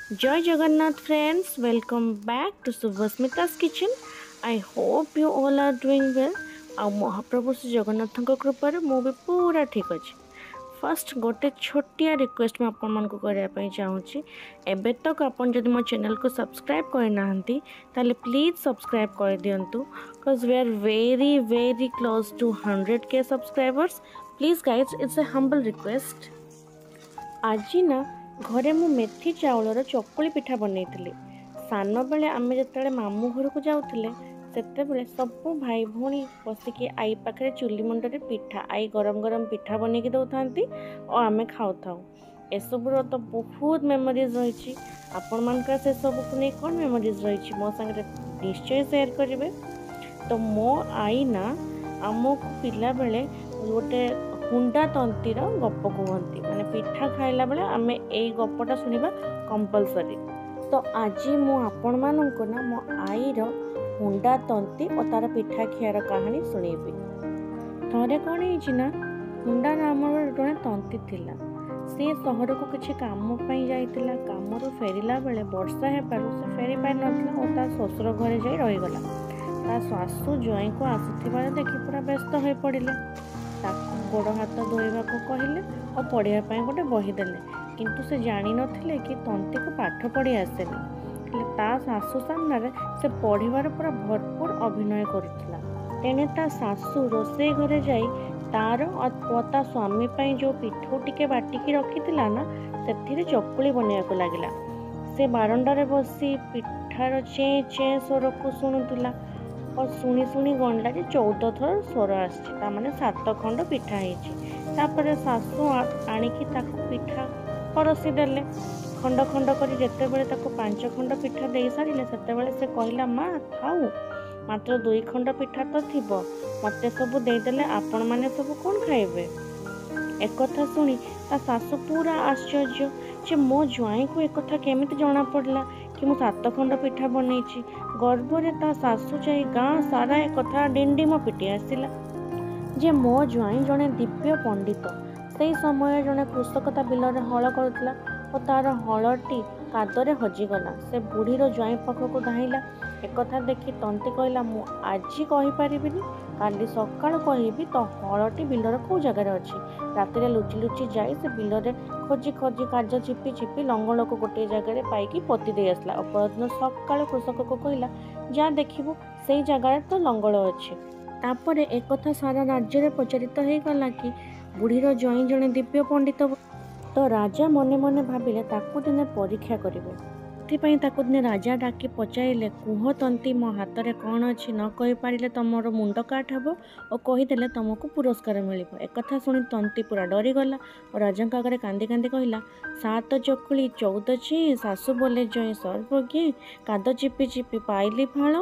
Jai Jagannath friends, welcome back to Subhasmita's kitchen. I hope you all are doing well. ଆଉ ମହାପ୍ରଭୁ ଶ୍ରୀ ଜଗନ୍ନାଥଙ୍କ କୃପାରୁ ମୁଁ ବି ପୁରା ଠିକ୍ ଅଛି। ଫାର୍ଷ୍ଟ ଗୋଟେ ଛୋଟିଆ ରିକ୍ୱେଷ୍ଟ ମୁଁ ଆପଣମାନଙ୍କୁ କରିବା ପାଇଁ ଚାହୁଁଛି। ଏବେ ତକ ଆପଣ ଯଦି ମୋ ଚ୍ୟାନେଲକୁ ସବସ୍କ୍ରାଇବ୍ କରିନାହାନ୍ତି ତାହେଲେ ପ୍ଲିଜ୍ ସବସ୍କ୍ରାଇବ୍ କରିଦିଅନ୍ତୁ because we are very close to 100K subscribers. Please guys, it's a humble request. ଆଜି ନା ଘରେ ମୁଁ ମେଥି ଚାଉଳର ଚକୁଳି ପିଠା ବନେଇଥିଲି। ସାନ ବେଳେ ଆମେ ଯେତେବେଳେ ମାମୁଁ ଘରକୁ ଯାଉଥିଲେ ସେତେବେଳେ ସବୁ ଭାଇ ଭଉଣୀ ବସିକି ଆଈ ପାଖରେ ଚୁଲି ମୁଣ୍ଡରେ ପିଠା ଆଈ ଗରମ ଗରମ ପିଠା ବନେଇକି ଦେଉଥାନ୍ତି ଓ ଆମେ ଖାଉଥାଉ। ଏସବୁର ତ ବହୁତ ମେମୋରିଜ୍ ରହିଛି। ଆପଣମାନଙ୍କର ସେସବୁକୁ ନେଇ କ'ଣ ମେମୋରିଜ୍ ରହିଛି ମୋ ସାଙ୍ଗରେ ନିଶ୍ଚୟ ସେୟାର କରିବେ। ତ ମୋ ଆଈ ନା ଆମକୁ ପିଲାବେଳେ ଗୋଟେ ହୁଣ୍ଡା ତନ୍ତୀର ଗପ କୁହନ୍ତି, ମାନେ ପିଠା ଖାଇଲା ବେଳେ ଆମେ ଏଇ ଗପଟା ଶୁଣିବା କମ୍ପଲସରି। ତ ଆଜି ମୁଁ ଆପଣମାନଙ୍କୁ ନା ମୋ ଆଈର ହୁଣ୍ଡା ତନ୍ତୀ ଓ ତାର ପିଠା ଖିଆର କାହାଣୀ ଶୁଣେଇବି। ଥରେ କ'ଣ ହେଇଛି ନା, ହୁଣ୍ଡା ନାମର ଜଣେ ତନ୍ତୀ ଥିଲା। ସିଏ ସହରକୁ କିଛି କାମ ପାଇଁ ଯାଇଥିଲା। କାମରୁ ଫେରିଲା ବେଳେ ବର୍ଷା ହେବାରୁ ସେ ଫେରି ପାରିନଥିଲା ଓ ତା ଶ୍ୱଶୁର ଘରେ ଯାଇ ରହିଗଲା। ତା ଶାଶୁ ଜ୍ୱାଇଁକୁ ଆସୁଥିବାର ଦେଖି ପୁରା ବ୍ୟସ୍ତ ହୋଇପଡ଼ିଲେ। ତାକୁ ଗୋଡ଼ ହାତ ଧୋଇବାକୁ କହିଲେ ଓ ପଢ଼ିବା ପାଇଁ ଗୋଟେ ବହି ଦେଲେ। କିନ୍ତୁ ସେ ଜାଣିନଥିଲେ କି ତନ୍ତୀକୁ ପାଠ ପଢ଼ି ଆସେନି। ହେଲେ ତା ଶାଶୁ ସାମ୍ନାରେ ସେ ପଢ଼ିବାର ପୁରା ଭରପୁର ଅଭିନୟ କରୁଥିଲା। ତେଣେ ତା ଶାଶୁ ରୋଷେଇ ଘରେ ଯାଇ ତାର ଓ ତା ସ୍ୱାମୀ ପାଇଁ ଯେଉଁ ପିଠଉ ଟିକେ ବାଟିକି ରଖିଥିଲା ନା, ସେଥିରେ ଚକୁଳି ବନେଇବାକୁ ଲାଗିଲା। ସେ ବାରଣ୍ଡାରେ ବସି ପିଠାର ଚେଁ ଚେଁ ସ୍ୱରକୁ ଶୁଣୁଥିଲା ଓ ଶୁଣି ଶୁଣି ଗଣିଲା ଯେ 14 ଥର ସ୍ୱର ଆସିଛି, ତାମାନେ 7 ଖଣ୍ଡ ପିଠା ହେଇଛି। ତାପରେ ଶାଶୁ ଆଣିକି ତାକୁ ପିଠା ପରସି ଦେଲେ ଖଣ୍ଡ ଖଣ୍ଡ କରି। ଯେତେବେଳେ ତାକୁ 5 ଖଣ୍ଡ ପିଠା ଦେଇ ସାରିଲେ ସେତେବେଳେ ସେ କହିଲା, ମା ଥାଉ, ମାତ୍ର 2 ଖଣ୍ଡ ପିଠା ତ ଥିବ, ମୋତେ ସବୁ ଦେଇଦେଲେ ଆପଣମାନେ ସବୁ କ'ଣ ଖାଇବେ? ଏକଥା ଶୁଣି ତା ଶାଶୁ ପୁରା ଆଶ୍ଚର୍ଯ୍ୟ ଯେ ମୋ ଜ୍ୱାଇଁକୁ ଏକଥା କେମିତି ଜଣାପଡ଼ିଲା କି ମୁଁ 7 ଖଣ୍ଡ ପିଠା ବନେଇଛି। ଗର୍ବରେ ତା ଶାଶୁ ଯାଇ ଗାଁ ସାରା ଏକଥା ଡିଣ୍ଡିମ ପିଟି ଆସିଲା ଯେ ମୋ ଜ୍ୱାଇଁ ଜଣେ ଦିବ୍ୟ ପଣ୍ଡିତ। ସେହି ସମୟରେ ଜଣେ କୃଷକ ତା ବିଲରେ ହଳ କରୁଥିଲା ଓ ତାର ହଳଟି କାଦରେ ହଜିଗଲା। ସେ ବୁଢ଼ୀର ଜ୍ୱାଇଁ ପାଖକୁ ଧାଇଁଲା। ଏକଥା ଦେଖି ତନ୍ତୀ କହିଲା, ମୁଁ ଆଜି କହିପାରିବିନି, କାଲି ସକାଳୁ କହିବି ତ ହଳଟି ବିଲର କେଉଁ ଜାଗାରେ ଅଛି। ରାତିରେ ଲୁଚି ଲୁଚି ଯାଇ ସେ ବିଲରେ ଖୋଜି ଖୋଜି କାଜ ଚିପି ଚିପି ଲଙ୍ଗଳକୁ ଗୋଟିଏ ଜାଗାରେ ପାଇକି ପୋତି ଦେଇ ଆସିଲା। ଅପରଦିନ ସକାଳୁ କୃଷକକୁ କହିଲା, ଯାହା ଦେଖିବୁ ସେଇ ଜାଗାରେ ତ ଲଙ୍ଗଳ ଅଛି। ତାପରେ ଏକଥା ସାରା ରାଜ୍ୟରେ ପ୍ରଚାରିତ ହେଇଗଲା କି ବୁଢ଼ୀର ଜ୍ୱାଇଁ ଜଣେ ଦିବ୍ୟ ପଣ୍ଡିତ। ତ ରାଜା ମନେ ମନେ ଭାବିଲେ ତାକୁ ଦିନେ ପରୀକ୍ଷା କରିବେ। ସେଥିପାଇଁ ତାକୁ ଦିନେ ରାଜା ଡାକି ପଚାରିଲେ, କୁହ ତନ୍ତୀ, ମୋ ହାତରେ କ'ଣ ଅଛି? ନ କହିପାରିଲେ ତମର ମୁଣ୍ଡ କାଟ ହେବ ଓ କହିଦେଲେ ତମକୁ ପୁରସ୍କାର ମିଳିବ। ଏକଥା ଶୁଣି ତନ୍ତୀ ପୁରା ଡରିଗଲା ଓ ରାଜାଙ୍କ ଆଗରେ କାନ୍ଦି କାନ୍ଦି କହିଲା, 7 ଚକୁଳି 14 ଚେଁ, ଶାଶୁ ବୋଲେ ଜ୍ୱାଇଁ ସର୍ବଜ୍ଞ, କାଦ ଚିପି ଚିପି ପାଇଲି ଫଳ,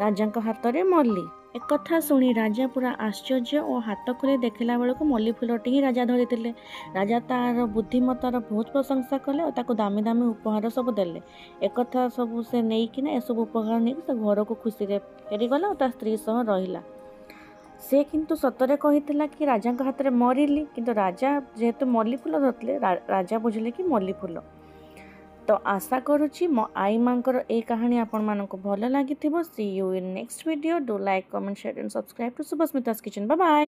ରାଜାଙ୍କ ହାତରେ ମଲ୍ଲି। ଏକଥା ଶୁଣି ରାଜା ପୁରା ଆଶ୍ଚର୍ଯ୍ୟ ଓ ହାତ ଖୋଲି ଦେଖିଲା ବେଳକୁ ମଲ୍ଲି ଫୁଲଟି ହିଁ ରାଜା ଧରିଥିଲେ। ରାଜା ତାର ବୁଦ୍ଧିମତାର ବହୁତ ପ୍ରଶଂସା କଲେ ଓ ତାକୁ ଦାମୀ ଦାମୀ ଉପହାର ସବୁ ଦେଲେ। ଏକଥା ସବୁ ସେ ନେଇକିନା ଏସବୁ ଉପହାର ନେଇକି ସେ ଘରକୁ ଖୁସିରେ ଫେରିଗଲା ଓ ତା ସ୍ତ୍ରୀ ସହ ରହିଲା। ସେ କିନ୍ତୁ ସତରେ କହିଥିଲା କି ରାଜାଙ୍କ ହାତରେ ମରିଲି, କିନ୍ତୁ ରାଜା ଯେହେତୁ ମଲ୍ଲି ଫୁଲ ଧରିଥିଲେ ରାଜା ବୁଝିଲେ କି ମଲ୍ଲି ଫୁଲ। ତ ଆଶା କରୁଛି ମୋ ଆଈ ମାଙ୍କର ଏଇ କାହାଣୀ ଆପଣମାନଙ୍କୁ ଭଲ ଲାଗିଥିବ। See you in next video. Do like, comment, share and subscribe to Subhasmita's Kitchen. Bye bye.